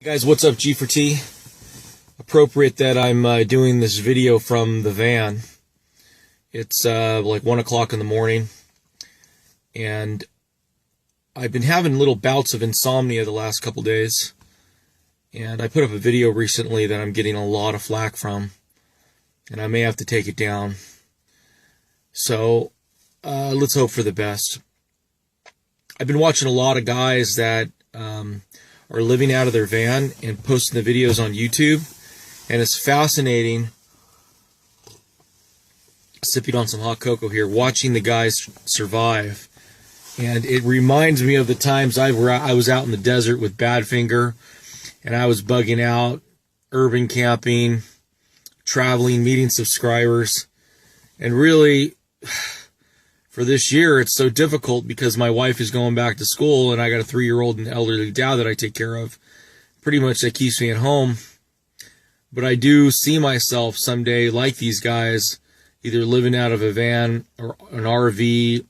Hey guys, what's up? G4t. Appropriate that I'm doing this video from the van. It's like 1 o'clock in the morning, and I've been having little bouts of insomnia the last couple days, and I put up a video recently that I'm getting a lot of flack from, and I may have to take it down. So let's hope for the best. I've been watching a lot of guys that are living out of their van and posting the videos on YouTube, and it's fascinating, sipping on some hot cocoa here, watching the guys survive. And it reminds me of the times I was out in the desert with Badfinger, and I was bugging out, urban camping, traveling, meeting subscribers. And really, for this year, it's so difficult because my wife is going back to school, and I got a 3-year-old and elderly dad that I take care of. Pretty much that keeps me at home. But I do see myself someday like these guys, either living out of a van or an RV,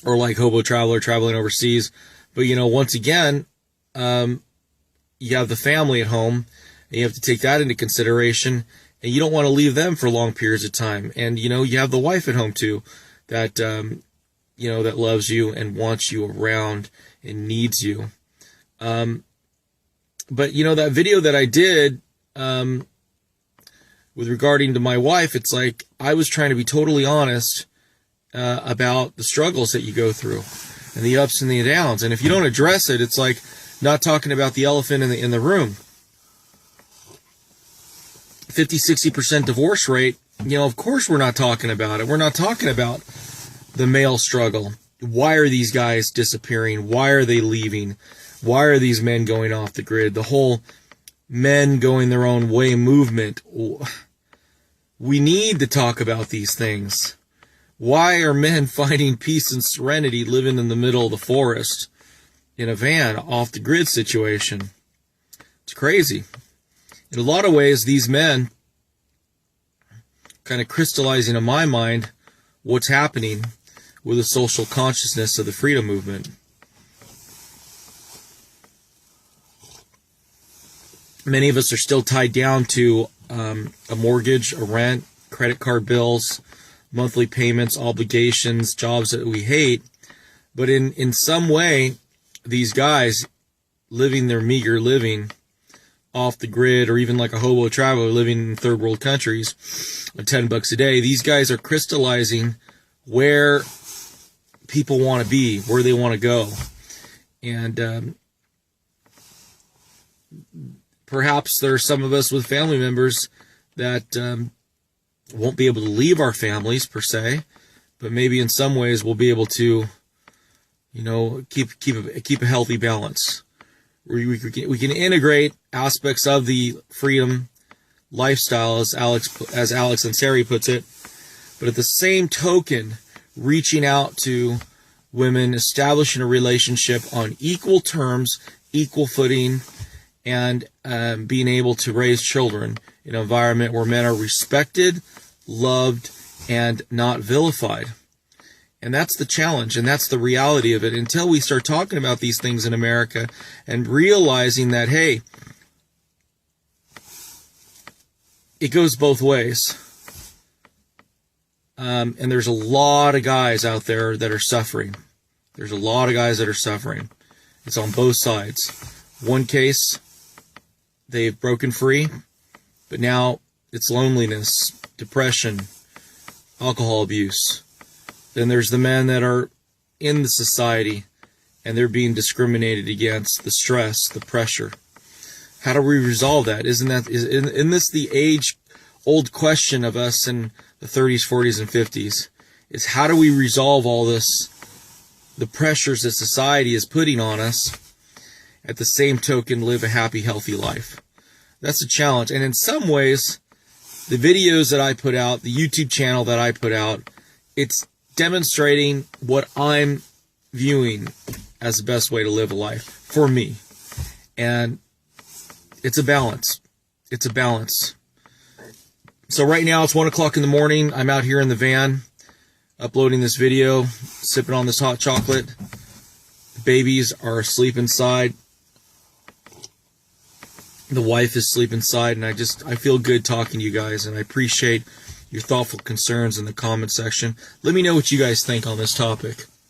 or like Hobo Traveler traveling overseas. But, you know, once again, you have the family at home, and you have to take that into consideration, and you don't want to leave them for long periods of time. And, you know, you have the wife at home too, that, you know, that loves you and wants you around and needs you. But, you know, that video that I did with regarding to my wife, it's like I was trying to be totally honest about the struggles that you go through and the ups and the downs. And if you don't address it, it's like not talking about the elephant in the room. 50-60% divorce rate. You know, of course we're not talking about it. We're not talking about the male struggle. Why are these guys disappearing? Why are they leaving? Why are these men going off the grid? The whole men going their own way movement. We need to talk about these things. Why are men finding peace and serenity living in the middle of the forest in a van off the grid situation? It's crazy. In a lot of ways, these men kind of crystallizing in my mind what's happening with the social consciousness of the freedom movement. Many of us are still tied down to a mortgage, a rent, credit card bills, monthly payments, obligations, jobs that we hate. But in some way, these guys living their meager living off the grid, or even like a hobo traveler living in third world countries on $10 a day, these guys are crystallizing where people want to be, where they want to go. And perhaps there are some of us with family members that won't be able to leave our families per se, but maybe in some ways we'll be able to, you know, keep a healthy balance. We can integrate aspects of the freedom lifestyle, as Alex Ansari puts it, but at the same token, reaching out to women, establishing a relationship on equal terms, equal footing, and being able to raise children in an environment where men are respected, loved, and not vilified. And that's the challenge, and that's the reality of it. Until we start talking about these things in America and realizing that, hey, it goes both ways. And there's a lot of guys out there that are suffering. There's a lot of guys that are suffering. It's on both sides. One case, they've broken free, but now it's loneliness, depression, alcohol abuse. Then there's the men that are in the society and they're being discriminated against, the stress, the pressure. How do we resolve that? Isn't this the age-old question of us in the 30s, 40s, and 50s? Is how do we resolve all this, the pressures that society is putting on us, at the same token live a happy, healthy life? That's a challenge. And in some ways, the videos that I put out, the YouTube channel that I put out, it's demonstrating what I'm viewing as the best way to live a life for me. And it's a balance. It's a balance. So right now it's 1 o'clock in the morning. I'm out here in the van uploading this video, sipping on this hot chocolate. The babies are asleep inside. The wife is asleep inside, and I feel good talking to you guys, and I appreciate your thoughtful concerns in the comment section. Let me know what you guys think on this topic.